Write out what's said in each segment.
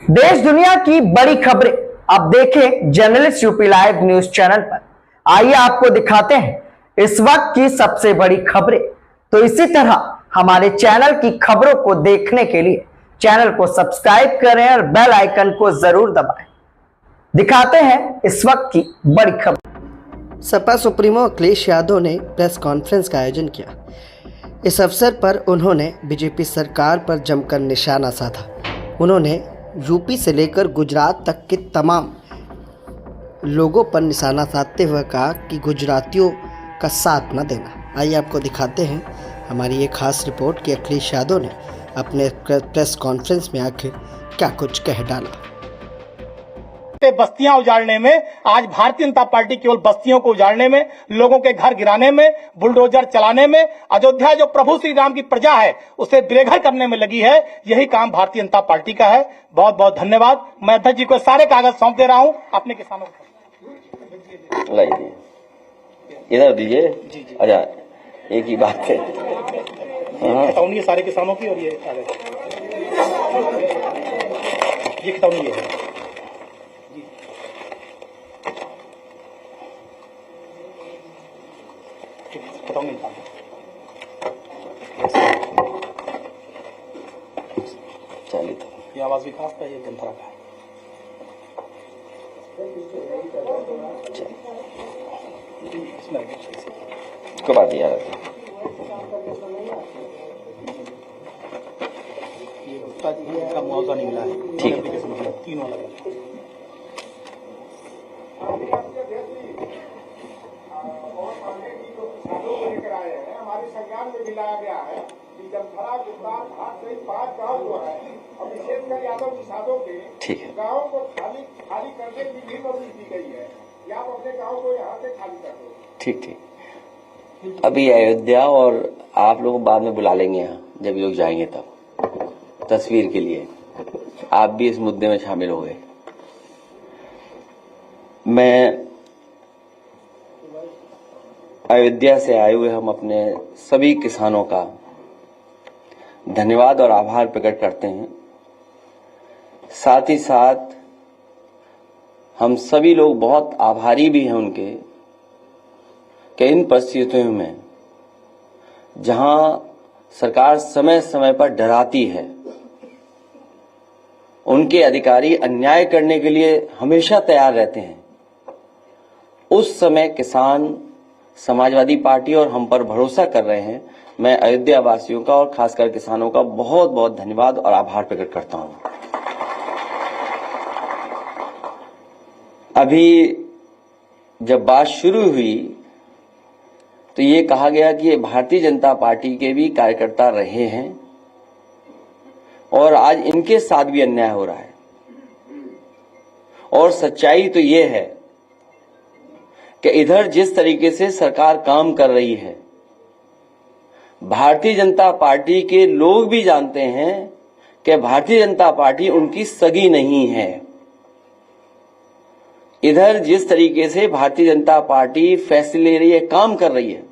देश दुनिया की बड़ी खबरें अब देखें journalist UP live news channel पर। आइए आपको दिखाते हैं इस वक्त की सबसे बड़ी खबरें। तो इसी तरह हमारे चैनल की खबरों को देखने के लिए चैनल को सब्सक्राइब करें और बेल आइकन को जरूर दबाएं। दिखाते हैं इस वक्त की बड़ी खबर। सपा सुप्रीमो अखिलेश यादव ने प्रेस कॉन्फ्रेंस का आयोजन किया। इस अवसर पर उन्होंने बीजेपी सरकार पर जमकर निशाना साधा। उन्होंने यूपी से लेकर गुजरात तक के तमाम लोगों पर निशाना साधते हुए कहा कि गुजरातियों का साथ न देना। आइए आपको दिखाते हैं हमारी ये खास रिपोर्ट कि अखिलेश यादव ने अपने प्रेस कॉन्फ्रेंस में आखिर क्या कुछ कह डाला। बस्तियां उजाड़ने में, आज भारतीय जनता पार्टी केवल बस्तियों को उजाड़ने में, लोगों के घर गिराने में, बुलडोजर चलाने में, अयोध्या जो प्रभु श्री राम की प्रजा है उसे बेघर करने में लगी है। यही काम भारतीय जनता पार्टी का है। बहुत बहुत धन्यवाद। मैं अध्यक्ष जी को सारे कागज सौंप दे रहा हूं। अपने किसानों को इधर दीजिए। अच्छा, एक ही बात है। खतौनी है सारे किसानों की, और ये खतौनी है। ये आवास विकास का, ये जनता का है। इसको बात यार ये मुआवजा नहीं मिला है। ठीक है, तीनों लगे। हमारे संज्ञान में भी लाया गया है कि जमथरा गुजरात घाट सहित 5 गांव जो है और विशेषकर यादव किसानों के गांवों को खाली करने की भी नोटिस दी गई है। या आप अपने गांव को यहाँ से खाली कर दो। ठीक। अभी अयोध्या और आप लोग बाद में बुला लेंगे यहाँ, जब लोग जाएंगे तब तस्वीर के लिए आप भी इस मुद्दे में शामिल हो गए। मैं अयोध्या से आए हुए हम अपने सभी किसानों का धन्यवाद और आभार प्रकट करते हैं। साथ ही साथ हम सभी लोग बहुत आभारी भी हैं उनके कि इन परिस्थितियों में जहां सरकार समय समय पर डराती है, उनके अधिकारी अन्याय करने के लिए हमेशा तैयार रहते हैं, उस समय किसान समाजवादी पार्टी और हम पर भरोसा कर रहे हैं। मैं अयोध्या वासियों का और खासकर किसानों का बहुत बहुत धन्यवाद और आभार प्रकट करता हूं। अभी जब बात शुरू हुई तो ये कहा गया कि ये भारतीय जनता पार्टी के भी कार्यकर्ता रहे हैं और आज इनके साथ भी अन्याय हो रहा है। और सच्चाई तो ये है कि इधर जिस तरीके से सरकार काम कर रही है, भारतीय जनता पार्टी के लोग भी जानते हैं कि भारतीय जनता पार्टी उनकी सगी नहीं है। इधर जिस तरीके से भारतीय जनता पार्टी फैसले ले रही है, काम कर रही है,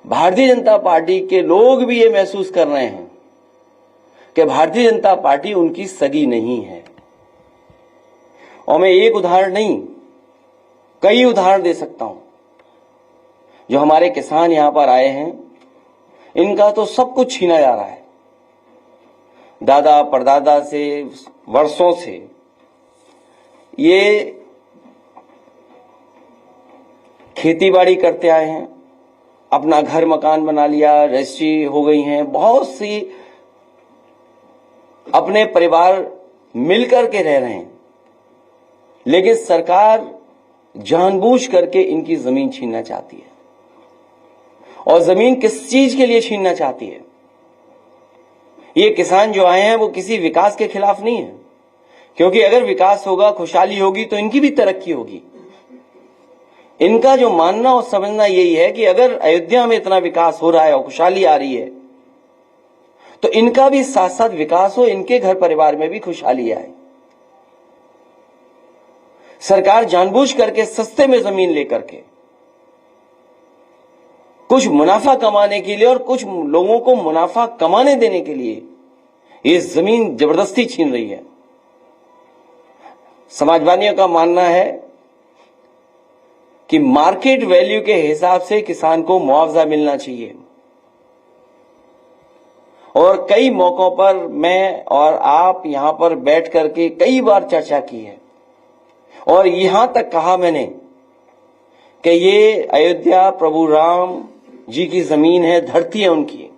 भारतीय जनता पार्टी के लोग भी ये महसूस कर रहे हैं कि भारतीय जनता पार्टी उनकी सगी नहीं है। और मैं एक उदाहरण नहीं, कई उदाहरण दे सकता हूं। जो हमारे किसान यहां पर आए हैं, इनका तो सब कुछ छीना जा रहा है। दादा परदादा से वर्षों से ये खेतीबाड़ी करते आए हैं, अपना घर मकान बना लिया, रजिस्ट्री हो गई हैं, बहुत सी अपने परिवार मिलकर के रह रहे हैं, लेकिन सरकार जानबूझ करके इनकी जमीन छीनना चाहती है। और जमीन किस चीज के लिए छीनना चाहती है? ये किसान जो आए हैं वो किसी विकास के खिलाफ नहीं है, क्योंकि अगर विकास होगा, खुशहाली होगी तो इनकी भी तरक्की होगी। इनका जो मानना और समझना यही है कि अगर अयोध्या में इतना विकास हो रहा है और खुशहाली आ रही है, तो इनका भी साथ साथ विकास हो, इनके घर परिवार में भी खुशहाली आए। सरकार जानबूझ करके सस्ते में जमीन लेकर के कुछ मुनाफा कमाने के लिए और कुछ लोगों को मुनाफा कमाने देने के लिए ये जमीन जबरदस्ती छीन रही है। समाजवादियों का मानना है कि मार्केट वैल्यू के हिसाब से किसान को मुआवजा मिलना चाहिए। और कई मौकों पर मैं और आप यहां पर बैठ करके कई बार चर्चा की है और यहां तक कहा मैंने कि ये अयोध्या प्रभु राम जी की जमीन है, धरती है उनकी।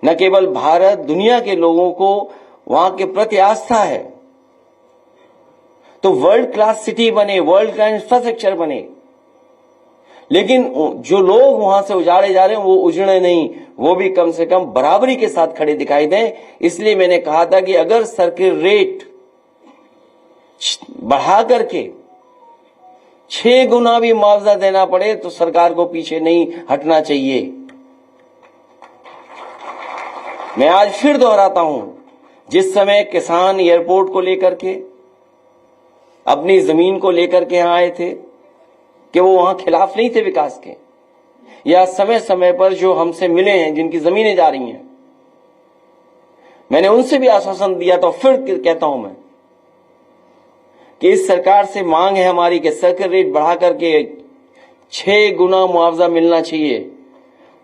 न केवल भारत, दुनिया के लोगों को वहां के प्रति आस्था है। तो वर्ल्ड क्लास सिटी बने, वर्ल्ड क्लास इंफ्रास्ट्रक्चर बने, लेकिन जो लोग वहां से उजाड़े जा रहे हैं वो उजड़े नहीं, वो भी कम से कम बराबरी के साथ खड़े दिखाई दें। इसलिए मैंने कहा था कि अगर सर्किल रेट बढ़ा करके 6 गुना भी मुआवजा देना पड़े तो सरकार को पीछे नहीं हटना चाहिए। मैं आज फिर दोहराता हूं, जिस समय किसान एयरपोर्ट को लेकर के, अपनी जमीन को लेकर के यहां आए थे, कि वो वहां खिलाफ नहीं थे विकास के, या समय समय पर जो हमसे मिले हैं, जिनकी जमीनें जा रही हैं, मैंने उनसे भी आश्वासन दिया था। फिर कहता हूं मैं कि इस सरकार से मांग है हमारी कि सर्किल रेट बढ़ा करके 6 गुना मुआवजा मिलना चाहिए।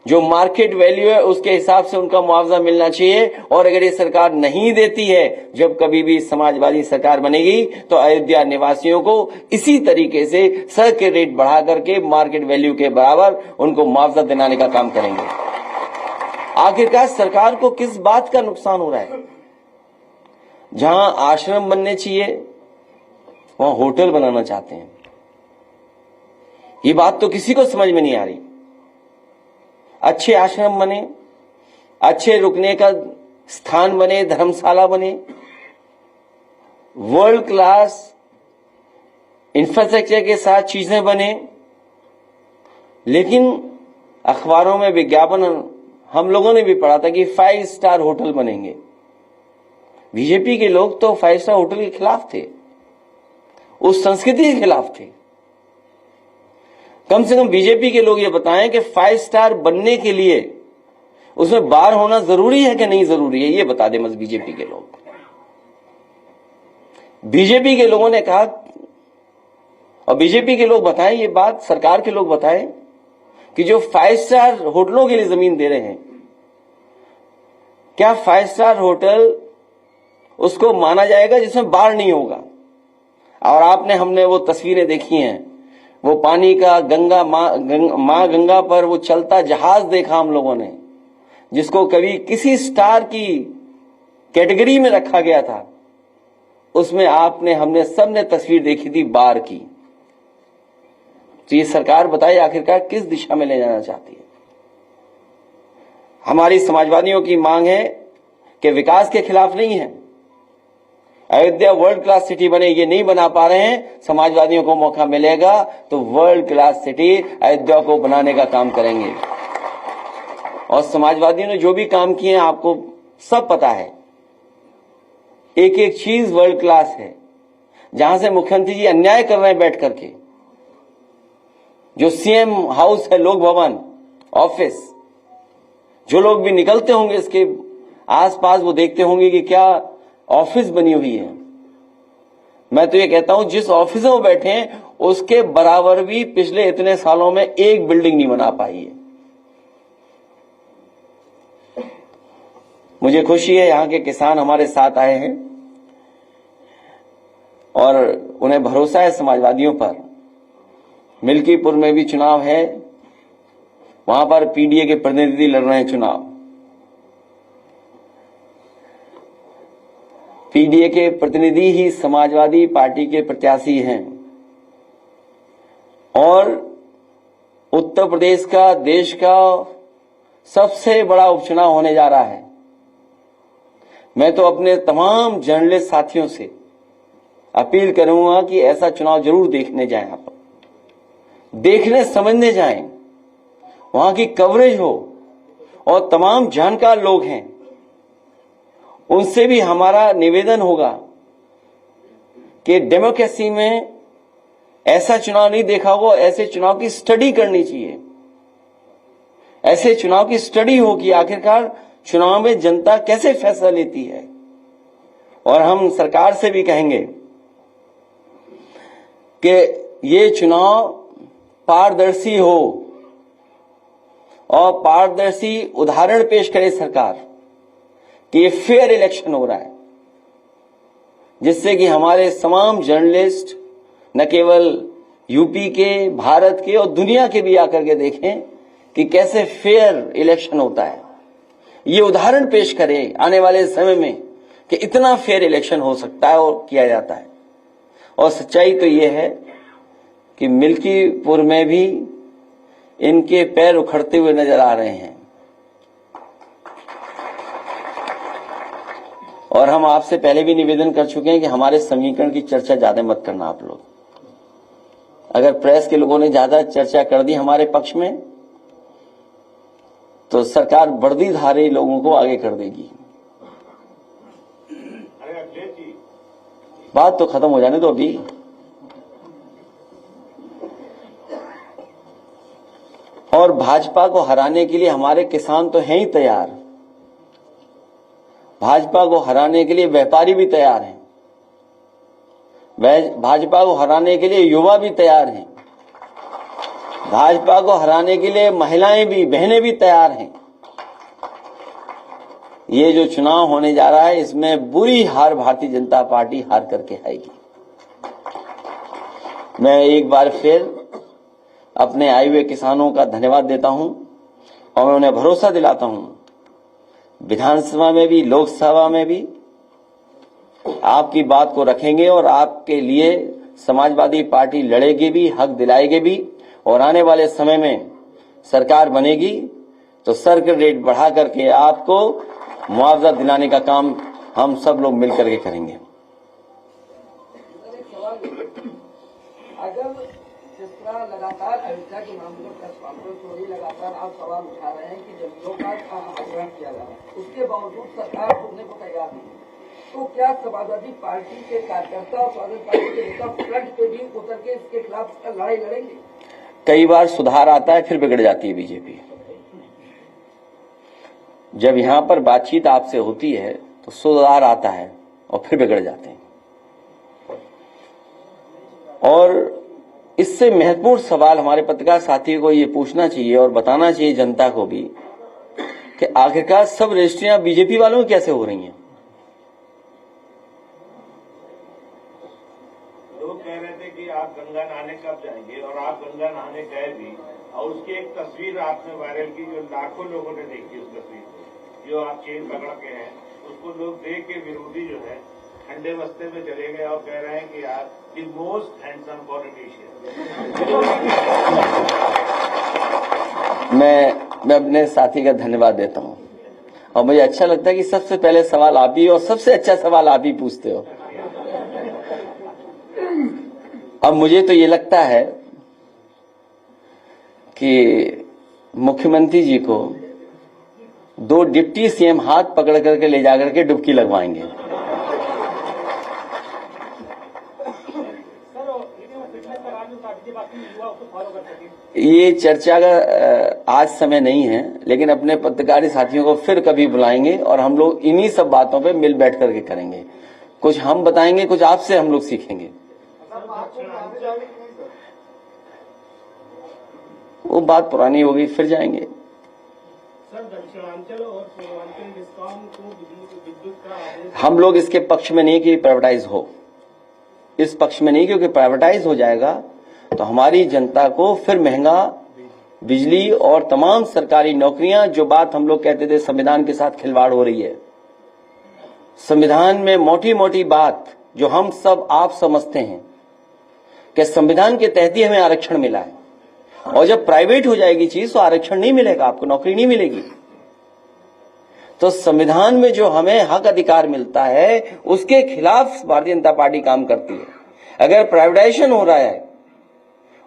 जो मार्केट वैल्यू है उसके हिसाब से उनका मुआवजा मिलना चाहिए। और अगर ये सरकार नहीं देती है, जब कभी भी समाजवादी सरकार बनेगी तो अयोध्या निवासियों को इसी तरीके से सर्किल रेट बढ़ा करके मार्केट वैल्यू के बराबर उनको मुआवजा दिलाने का काम करेंगे। आखिरकार सरकार को किस बात का नुकसान हो रहा है? जहां आश्रम बनने चाहिए वहां होटल बनाना चाहते हैं। ये बात तो किसी को समझ में नहीं आ रही। अच्छे आश्रम बने, अच्छे रुकने का स्थान बने, धर्मशाला बने, वर्ल्ड क्लास इंफ्रास्ट्रक्चर के साथ चीजें बने, लेकिन अखबारों में विज्ञापन हम लोगों ने भी पढ़ा था कि 5 स्टार होटल बनेंगे। बीजेपी के लोग तो 5 स्टार होटल के खिलाफ थे, उस संस्कृति के खिलाफ थे। कम से कम बीजेपी के लोग ये बताएं कि 5 स्टार बनने के लिए उसमें बार होना जरूरी है कि नहीं जरूरी है, ये बता दें बस बीजेपी के लोग। बीजेपी के लोगों ने कहा, और बीजेपी के लोग बताएं ये बात, सरकार के लोग बताएं कि जो 5 स्टार होटलों के लिए जमीन दे रहे हैं, क्या 5 स्टार होटल उसको माना जाएगा जिसमें बार नहीं होगा? और आपने हमने वो तस्वीरें देखी हैं, वो पानी का गंगा मां गंगा पर वो चलता जहाज देखा हम लोगों ने, जिसको कभी किसी स्टार की कैटेगरी में रखा गया था। उसमें हमने सबने तस्वीर देखी थी बार की। तो ये सरकार बताइए आखिरकार किस दिशा में ले जाना चाहती है? हमारी समाजवादियों की मांग है कि विकास के खिलाफ नहीं है। अयोध्या वर्ल्ड क्लास सिटी बने, ये नहीं बना पा रहे हैं, समाजवादियों को मौका मिलेगा तो वर्ल्ड क्लास सिटी अयोध्या को बनाने का काम करेंगे। और समाजवादियों ने जो भी काम किए हैं आपको सब पता है, एक एक चीज वर्ल्ड क्लास है। जहां से मुख्यमंत्री जी अन्याय कर रहे हैं बैठ करके, जो सीएम हाउस है, लोक भवन, ऑफिस, जो लोग भी निकलते होंगे इसके आसपास वो देखते होंगे कि क्या ऑफिस बनी हुई है। मैं तो ये कहता हूं जिस ऑफिस में वो बैठे हैं उसके बराबर भी पिछले इतने सालों में एक बिल्डिंग नहीं बना पाई है। मुझे खुशी है यहां के किसान हमारे साथ आए हैं और उन्हें भरोसा है समाजवादियों पर। मिल्कीपुर में भी चुनाव है, वहां पर पीडीए के प्रतिनिधि लड़ रहे हैं चुनाव। पीडीए के प्रतिनिधि ही समाजवादी पार्टी के प्रत्याशी हैं और उत्तर प्रदेश का, देश का सबसे बड़ा उपचुनाव होने जा रहा है। मैं तो अपने तमाम जर्नलिस्ट साथियों से अपील करूंगा कि ऐसा चुनाव जरूर देखने जाएं, आप देखने समझने जाएं, वहां की कवरेज हो और तमाम जानकार लोग हैं उनसे भी हमारा निवेदन होगा कि डेमोक्रेसी में ऐसा चुनाव नहीं देखा होगा, ऐसे चुनाव की स्टडी करनी चाहिए। ऐसे चुनाव की स्टडी हो कि आखिरकार चुनाव में जनता कैसे फैसला लेती है। और हम सरकार से भी कहेंगे कि ये चुनाव पारदर्शी हो और पारदर्शी उदाहरण पेश करे सरकार कि ये फेयर इलेक्शन हो रहा है, जिससे कि हमारे तमाम जर्नलिस्ट न केवल यूपी के, भारत के और दुनिया के भी आकर के देखें कि कैसे फेयर इलेक्शन होता है। ये उदाहरण पेश करे आने वाले समय में कि इतना फेयर इलेक्शन हो सकता है और किया जाता है। और सच्चाई तो ये है कि मिल्कीपुर में भी इनके पैर उखड़ते हुए नजर आ रहे हैं। और हम आपसे पहले भी निवेदन कर चुके हैं कि हमारे समीकरण की चर्चा ज्यादा मत करना आप लोग। अगर प्रेस के लोगों ने ज्यादा चर्चा कर दी हमारे पक्ष में तो सरकार वर्दीधारी लोगों को आगे कर देगी। बात तो खत्म हो जाने दो अभी। और भाजपा को हराने के लिए हमारे किसान तो हैं ही तैयार, भाजपा को हराने के लिए व्यापारी भी तैयार हैं, भाजपा को हराने के लिए युवा भी तैयार हैं, भाजपा को हराने के लिए महिलाएं भी, बहनें भी तैयार हैं। ये जो चुनाव होने जा रहा है इसमें बुरी हार भारतीय जनता पार्टी हार करके आएगी। मैं एक बार फिर अपने आए हुए किसानों का धन्यवाद देता हूं और मैं उन्हें भरोसा दिलाता हूं विधानसभा में भी, लोकसभा में भी आपकी बात को रखेंगे और आपके लिए समाजवादी पार्टी लड़ेगी भी, हक दिलाएगी भी। और आने वाले समय में सरकार बनेगी तो सर्किल रेट बढ़ा करके आपको मुआवजा दिलाने का काम हम सब लोग मिलकर के करेंगे। अगर जिस तरह लगातार अयोध्या के मामले में प्रेस कॉन्फ्रेंस हो रही, लगातार आप सवाल उठा रहे हैं कि जमीनों का अधिग्रहण किया जा रहा है, उसके बावजूद सरकार सुनने को तैयार नहीं, तो क्या समाजवादी पार्टी के कार्यकर्ता और समाजवादी पार्टी के नेता फ्रंट पे भी उतर के इसके खिलाफ लड़ाई लड़ेंगे? कई बार सुधार आता है फिर बिगड़ जाती है बीजेपी। जब यहां पर बातचीत आपसे होती है तो सुधार आता है और फिर बिगड़ जाते हैं। और इससे महत्वपूर्ण सवाल हमारे पत्रकार साथियों को ये पूछना चाहिए और बताना चाहिए जनता को भी कि आखिरकार सब रजिस्ट्रियां बीजेपी वालों की कैसे हो रही हैं। लोग कह रहे थे कि आप गंगा नहाने कब जाएंगे और आप गंगा नहाने गए भी, और उसकी एक तस्वीर आपने वायरल की जो लाखों लोगों ने देखी। उस तस्वीर को जो आप चेन पकड़ के हैं उसको लोग देख के विरोधी जो है ठंडे बस्ते में चले गए और कह रहे हैं कि यार द मोस्ट हैंडसम पॉलिटिशियन। मैं अपने साथी का धन्यवाद देता हूं और मुझे अच्छा लगता है कि सबसे पहले सवाल आप ही और सबसे अच्छा सवाल आप ही पूछते हो। अब मुझे तो ये लगता है कि मुख्यमंत्री जी को 2 डिप्टी सीएम हाथ पकड़ करके ले जाकर के डुबकी लगवाएंगे। ये चर्चा का आज समय नहीं है, लेकिन अपने पत्रकारी साथियों को फिर कभी बुलाएंगे और हम लोग इन्हीं सब बातों पे मिल बैठ करके करेंगे। कुछ हम बताएंगे, कुछ आपसे हम लोग सीखेंगे। वो बात पुरानी हो गई, फिर जाएंगे। सर, दक्षिणांचल और पूर्वांचल डिस्कॉम को विद्युत का आदेश, हम लोग इसके पक्ष में नहीं कि प्राइवेटाइज हो, इस पक्ष में नहीं, क्योंकि प्राइवेटाइज हो जाएगा तो हमारी जनता को फिर महंगा बिजली और तमाम सरकारी नौकरियां, जो बात हम लोग कहते थे संविधान के साथ खिलवाड़ हो रही है। संविधान में मोटी मोटी बात जो हम सब आप समझते हैं कि संविधान के तहत ही हमें आरक्षण मिला है, और जब प्राइवेट हो जाएगी चीज तो आरक्षण नहीं मिलेगा, आपको नौकरी नहीं मिलेगी। तो संविधान में जो हमें हक अधिकार मिलता है उसके खिलाफ भारतीय जनता पार्टी काम करती है। अगर प्राइवेटाइजेशन हो रहा है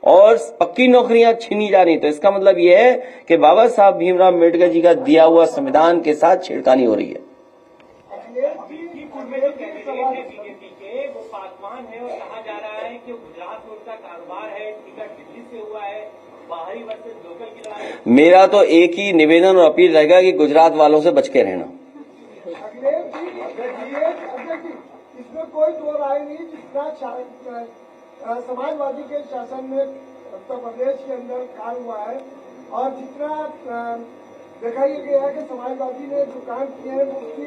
और पक्की नौकरियां छीनी जा रही तो इसका मतलब यह है कि बाबा साहब भीमराव अम्बेडकर जी का दिया हुआ संविधान के साथ छेड़खानी हो रही है। वो पासवान है और कहा जा रहा है कि गुजरात में उनका कारोबार है, टिकट दिल्ली से हुआ है, बाहरी वर्सेस लोकल की लड़ाई। मेरा तो एक ही निवेदन और अपील रहेगा कि गुजरात वालों से बच के रहना। इसमें कोई दो राय नहीं, जितना समाजवादी के शासन में उत्तर प्रदेश के अंदर काल हुआ है और जितना देखा गया है कि समाजवादी ने जो काम किए हैं वो उसकी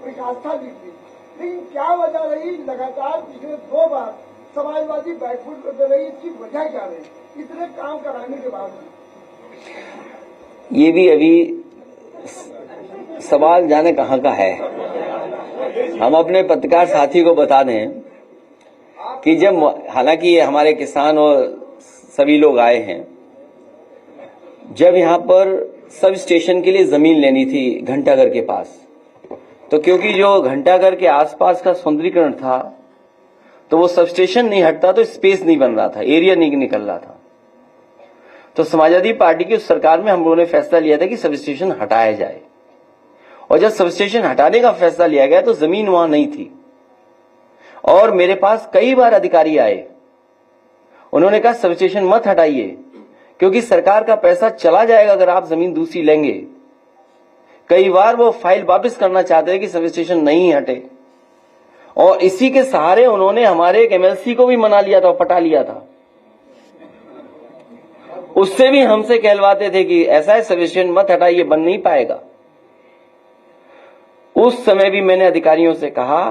विकासता दिखती, लेकिन क्या वजह रही लगातार पिछले 2 बार समाजवादी बैकफुट करते रही, इसकी वजह क्या रही इतने काम कराने के बाद? ये भी अभी सवाल जाने कहाँ का है। हम अपने पत्रकार साथी को बता दें कि जब हालांकि ये हमारे किसान और सभी लोग आए हैं, जब यहाँ पर सब स्टेशन के लिए जमीन लेनी थी घंटाघर के पास, तो क्योंकि जो घंटाघर के आसपास का सौंदर्यीकरण था तो वो सब स्टेशन नहीं हटता तो स्पेस नहीं बन रहा था, एरिया नहीं निकल रहा था। तो समाजवादी पार्टी की उस सरकार में हम लोगों ने फैसला लिया था कि सब स्टेशन हटाया जाए, और जब सब स्टेशन हटाने का फैसला लिया गया तो जमीन वहां नहीं थी। और मेरे पास कई बार अधिकारी आए, उन्होंने कहा सब स्टेशन मत हटाइए क्योंकि सरकार का पैसा चला जाएगा अगर आप जमीन दूसरी लेंगे। कई बार वो फाइल वापस करना चाहते हैं कि सब स्टेशन नहीं हटे, और इसी के सहारे उन्होंने हमारे एक एमएलसी को भी मना लिया था, पटा लिया था। उससे भी हमसे कहलवाते थे कि ऐसा है सब स्टेशन मत हटाइए, बन नहीं पाएगा। उस समय भी मैंने अधिकारियों से कहा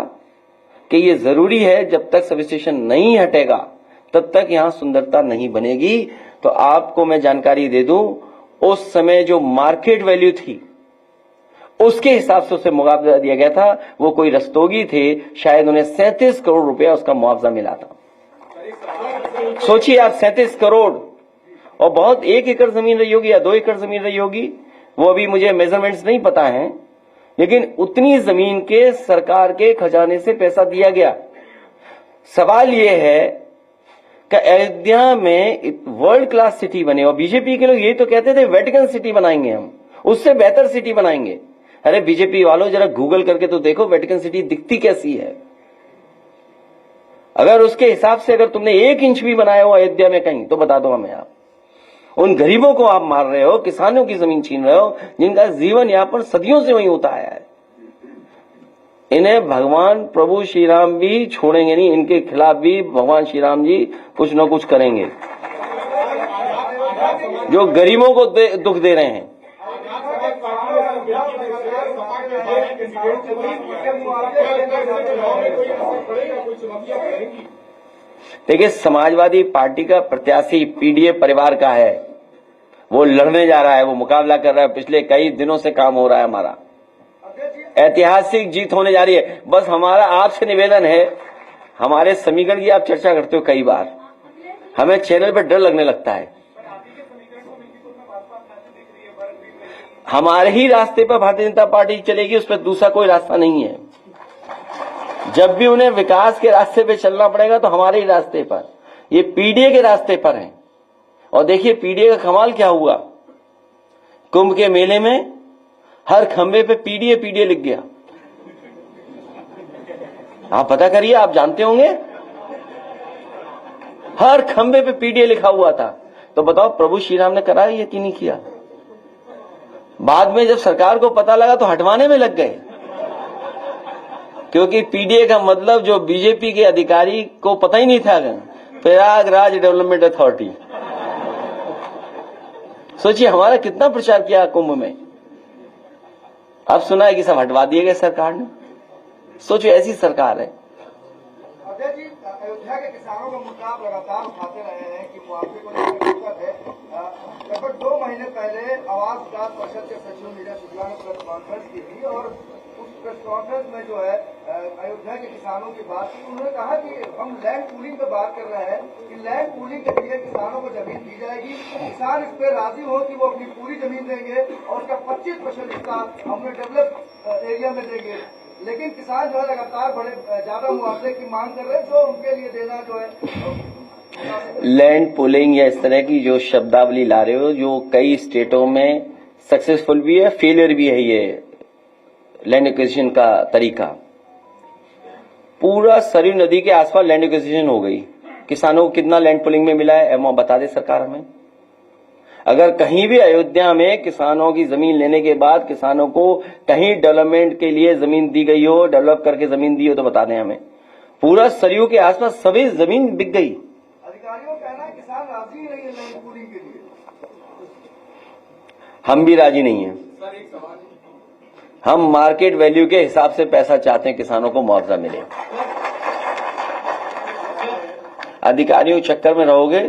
कि ये जरूरी है, जब तक सब स्टेशन नहीं हटेगा तब तक यहां सुंदरता नहीं बनेगी। तो आपको मैं जानकारी दे दूं, उस समय जो मार्केट वैल्यू थी उसके हिसाब से उसे मुआवजा दिया गया था। वो कोई रस्तोगी थे, शायद उन्हें 37 करोड़ रुपया उसका मुआवजा मिला था। सोचिए आप, 37 करोड़, और बहुत 1 एकड़ जमीन रही होगी या 2 एकड़ जमीन रही होगी, वो अभी मुझे मेजरमेंट्स नहीं पता है, लेकिन उतनी जमीन के सरकार के खजाने से पैसा दिया गया। सवाल ये है कि अयोध्या में वर्ल्ड क्लास सिटी बने, और बीजेपी के लोग ये तो कहते थे वेटिकन सिटी बनाएंगे, हम उससे बेहतर सिटी बनाएंगे। अरे बीजेपी वालों, जरा गूगल करके तो देखो वेटिकन सिटी दिखती कैसी है। अगर उसके हिसाब से अगर तुमने 1 इंच भी बनाया हो अयोध्या में कहीं, तो बता दो हमें। आप उन गरीबों को आप मार रहे हो, किसानों की जमीन छीन रहे हो, जिनका जीवन यापन सदियों से वहीं होता आया है। इन्हें भगवान प्रभु श्री राम भी छोड़ेंगे नहीं, इनके खिलाफ भी भगवान श्री राम जी कुछ न कुछ करेंगे, जो गरीबों को दुख दे रहे हैं। देखिए, समाजवादी पार्टी का प्रत्याशी पीडीए परिवार का है, वो लड़ने जा रहा है, वो मुकाबला कर रहा है। पिछले कई दिनों से काम हो रहा है, हमारा ऐतिहासिक जीत होने जा रही है। बस हमारा आपसे निवेदन है, हमारे समीकरण की आप चर्चा करते हो कई बार, हमें चैनल पर डर लगने लगता है। हमारे ही रास्ते पर भारतीय जनता पार्टी चलेगी, उस पर दूसरा कोई रास्ता नहीं है। जब भी उन्हें विकास के रास्ते पे चलना पड़ेगा तो हमारे ही रास्ते पर, ये पीडीए के रास्ते पर है। और देखिए पीडीए का कमाल क्या हुआ, कुंभ के मेले में हर खंबे पे पीडीए पीडीए लिख गया। आप पता करिए, आप जानते होंगे, हर खंबे पे पीडीए लिखा हुआ था। तो बताओ प्रभु श्री राम ने करा ये कि नहीं किया? बाद में जब सरकार को पता लगा तो हटवाने में लग गए, क्योंकि पीडीए का मतलब जो बीजेपी के अधिकारी को पता ही नहीं था, प्रयागराज डेवलपमेंट अथॉरिटी। सोचिए हमारा कितना प्रचार किया कुंभ में, अब सुना है कि सब हटवा दिए गए सरकार ने। सोचो ऐसी सरकार है। अजय जी, अयोध्या के किसानों का मुद्दा आप लगातार उठाते रहे हैं कि मुआवजे को लेकर दिक्कत है। लगभग 2 महीने पहले आवास विकास परिषद के सचिव नीरज शुक्ला ने प्रेस कॉन्फ्रेंस की थी, और उस प्रेस कॉन्फ्रेंस में जो है अयोध्या के किसानों की बात की। उन्होंने कहा कि हम लैंड पूलिंग पे बात कर रहे हैं कि लैंड पूलिंग के लिए किसानों को जमीन दी जाएगी, किसान इस पे राजी हो कि वो अपनी पूरी जमीन देंगे और उसका 25% हिस्सा हमने डेवलप एरिया में देंगे। लेकिन किसान जो है लगातार बड़े ज्यादा मुआवजे की मांग कर रहे हैं, जो उनके लिए देना जो है लैंड पुलिंग या इस तरह की जो शब्दावली ला रहे हो, जो कई स्टेटों में सक्सेसफुल भी है, फेलियर भी है। ये लैंड एक्विजिशन का तरीका, पूरा सरयू नदी के आसपास लैंड एक्विजिशन हो गई। किसानों को कितना लैंड पुलिंग में मिला है वहां बता दे सरकार हमें। अगर कहीं भी अयोध्या में किसानों की जमीन लेने के बाद किसानों को कहीं डेवलपमेंट के लिए जमीन दी गई हो, डेवलप करके जमीन दी हो, तो बता दें हमें। पूरा सरयू के आसपास सभी जमीन बिक गई, सरकार राजी है ये लाइन पूरी के लिए? हम भी राजी नहीं हैं। सर एक सवाल, हम मार्केट वैल्यू के हिसाब से पैसा चाहते हैं, किसानों को मुआवजा मिले। अधिकारियों के चक्कर में रहोगे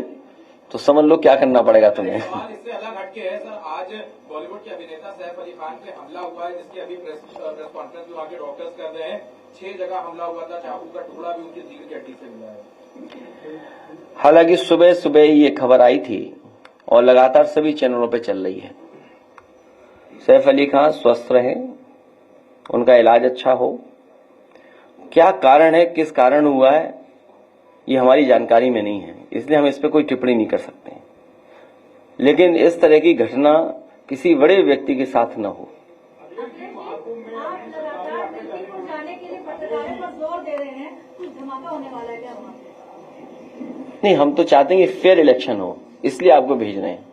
तो समझ लो क्या करना पड़ेगा तुम्हें। इससे अलग हटके है सर, आज बॉलीवुड के अभिनेता सैफ अली खान पे हमला हुआ है, जिसकी अभी प्रेस कॉन्फ्रेंस में आके डॉक्टर्स कर रहे हैं। 6 जगह हमला हुआ था, चाकू का टुकड़ा भी उनकी रीढ़ की हड्डी से मिला है। हालांकि सुबह सुबह ये खबर आई थी और लगातार सभी चैनलों पे चल रही है। सैफ अली खान स्वस्थ रहे, उनका इलाज अच्छा हो। क्या कारण है, किस कारण हुआ है, ये हमारी जानकारी में नहीं है, इसलिए हम इस पर कोई टिप्पणी नहीं कर सकते हैं। लेकिन इस तरह की घटना किसी बड़े व्यक्ति के साथ न हो। नहीं, हम तो चाहते हैं कि फेयर इलेक्शन हो, इसलिए आपको भेज रहे हैं।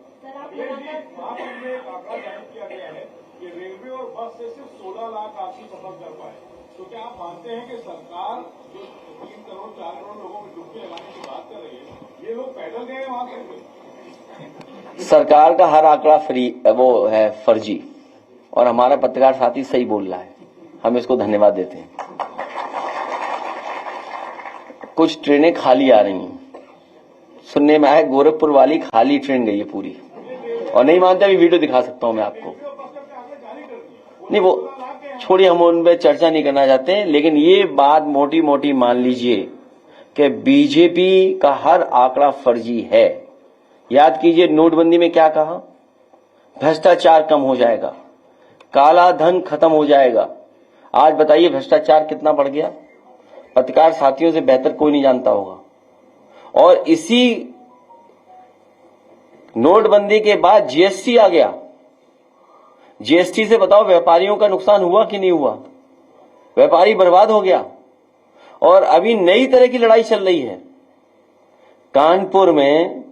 रेलवे और बस से सिर्फ 16 लाख आपकी सफर कर पाए, तो क्या आप मानते हैं कि सरकार जो 3 करोड़ 4 करोड़ लोगों में डुबकी लगाने की बात कर रही है, ये लोग पैदल गए वहां से? सरकार का हर आंकड़ा वो है फर्जी, और हमारा पत्रकार साथी सही बोल रहा है, हम इसको धन्यवाद देते हैं। कुछ ट्रेनें खाली आ रही हैं, सुनने में आया गोरखपुर वाली खाली ट्रेन गई है पूरी, और नहीं मानते अभी वीडियो दिखा सकता हूं मैं आपको। नहीं, वो छोड़िए, हम उन पर चर्चा नहीं करना चाहते हैं। लेकिन ये बात मोटी मोटी मान लीजिए कि बीजेपी का हर आंकड़ा फर्जी है। याद कीजिए नोटबंदी में क्या कहा, भ्रष्टाचार कम हो जाएगा, काला धन खत्म हो जाएगा। आज बताइए भ्रष्टाचार कितना बढ़ गया, पत्रकार साथियों से बेहतर कोई नहीं जानता होगा। और इसी नोटबंदी के बाद जीएसटी आ गया। जीएसटी से बताओ व्यापारियों का नुकसान हुआ कि नहीं हुआ? व्यापारी बर्बाद हो गया। और अभी नई तरह की लड़ाई चल रही है कानपुर में,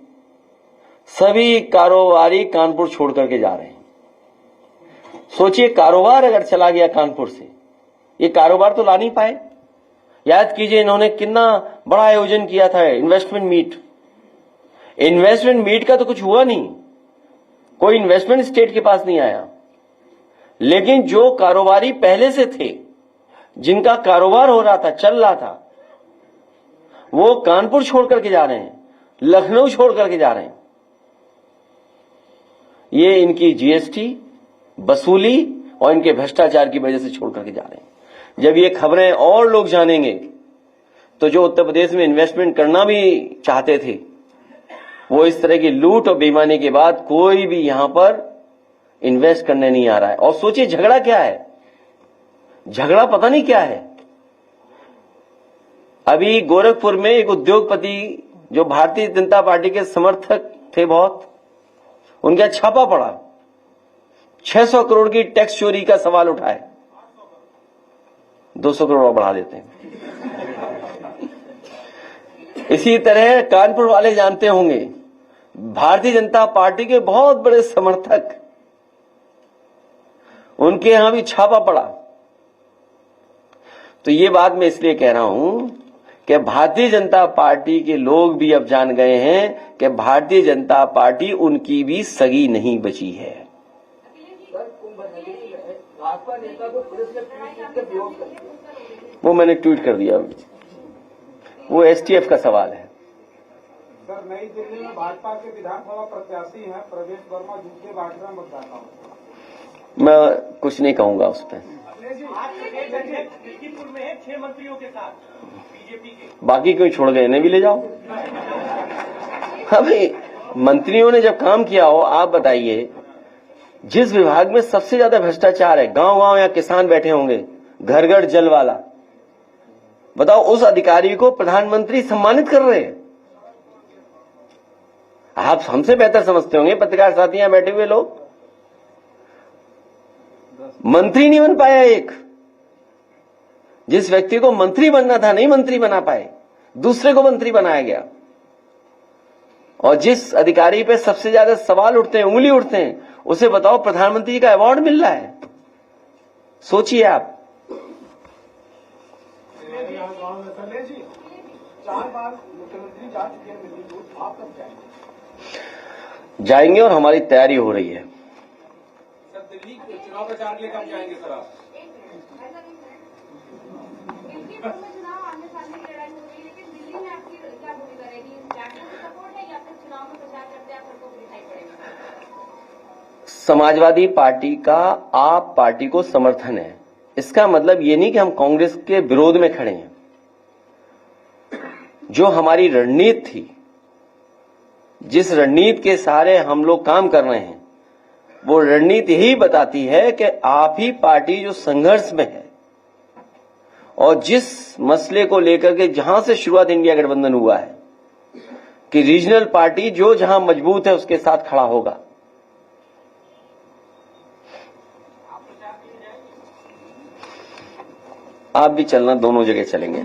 सभी कारोबारी कानपुर छोड़ करके जा रहे हैं। सोचिए, कारोबार अगर चला गया कानपुर से, ये कारोबार तो ला नहीं पाए। याद कीजिए इन्होंने कितना बड़ा आयोजन किया था, इन्वेस्टमेंट मीट। इन्वेस्टमेंट मीट का तो कुछ हुआ नहीं, कोई इन्वेस्टमेंट स्टेट के पास नहीं आया। लेकिन जो कारोबारी पहले से थे, जिनका कारोबार हो रहा था, चल रहा था, वो कानपुर छोड़ करके जा रहे हैं, लखनऊ छोड़ करके जा रहे हैं। ये इनकी जीएसटी वसूली और इनके भ्रष्टाचार की वजह से छोड़ करके जा रहे हैं। जब ये खबरें और लोग जानेंगे तो जो उत्तर प्रदेश में इन्वेस्टमेंट करना भी चाहते थे, वो इस तरह की लूट और बेईमानी के बाद कोई भी यहां पर इन्वेस्ट करने नहीं आ रहा है। और सोचिए झगड़ा क्या है, झगड़ा पता नहीं क्या है। अभी गोरखपुर में एक उद्योगपति जो भारतीय जनता पार्टी के समर्थक थे बहुत, उनका छापा पड़ा, 600 करोड़ की टैक्स चोरी का सवाल उठाए। 200 करोड़ और बढ़ा देते हैं। इसी तरह कानपुर वाले जानते होंगे, भारतीय जनता पार्टी के बहुत बड़े समर्थक, उनके यहां भी छापा पड़ा। तो ये बात मैं इसलिए कह रहा हूं कि भारतीय जनता पार्टी के लोग भी अब जान गए हैं कि भारतीय जनता पार्टी उनकी भी सगी नहीं बची है। वो मैंने ट्वीट कर दिया, वो एसटीएफ का सवाल है। सर, नई दिल्ली में भाजपा के विधानसभा प्रत्याशी हैं प्रवेश वर्मा, झूठे भाषण मतदाता हूं। मैं कुछ नहीं कहूंगा उस पर। लखीमपुर में है 6 मंत्रियों के साथ बीजेपी के, बाकी कोई छोड़ गए, इन्हें भी ले जाओ। हाँ भाई, मंत्रियों ने जब काम किया हो, आप बताइए, जिस विभाग में सबसे ज्यादा भ्रष्टाचार है, गांव गांव या किसान बैठे होंगे, घर घर जल वाला, बताओ उस अधिकारी को प्रधानमंत्री सम्मानित कर रहे हैं। आप हमसे बेहतर समझते होंगे, पत्रकार साथी यहां बैठे हुए लोग। मंत्री नहीं बन पाया एक, जिस व्यक्ति को मंत्री बनना था नहीं मंत्री बना पाए, दूसरे को मंत्री बनाया गया। और जिस अधिकारी पे सबसे ज्यादा सवाल उठते हैं, उंगली उठते हैं, उसे बताओ प्रधानमंत्री का अवार्ड मिल रहा है। सोचिए आप। 4 बार मुख्यमंत्री जा चुके हैं दिल्ली को, आप कब जाएंगे? जाएंगे और हमारी तैयारी हो रही है। सर दिल्ली चुनाव प्रचार के लिए कब जाएंगे सर आप? चुनाव आने सामने की लड़ाई हो रही है, लेकिन दिल्ली में आपकी क्या भूमिका रहेगी? नेशनल सपोर्ट है या फिर चुनाव में प्रचार करते हैं आपको दिखाई पड़ेगा? समाजवादी पार्टी का आप पार्टी को समर्थन है, इसका मतलब ये नहीं कि हम कांग्रेस के विरोध में खड़े हैं। जो हमारी रणनीति थी, जिस रणनीति के सहारे हम लोग काम कर रहे हैं, वो रणनीति यही बताती है कि आप ही पार्टी जो संघर्ष में है और जिस मसले को लेकर के जहां से शुरुआत इंडिया गठबंधन हुआ है कि रीजनल पार्टी जो जहां मजबूत है उसके साथ खड़ा होगा। आप भी चलना, दोनों जगह चलेंगे।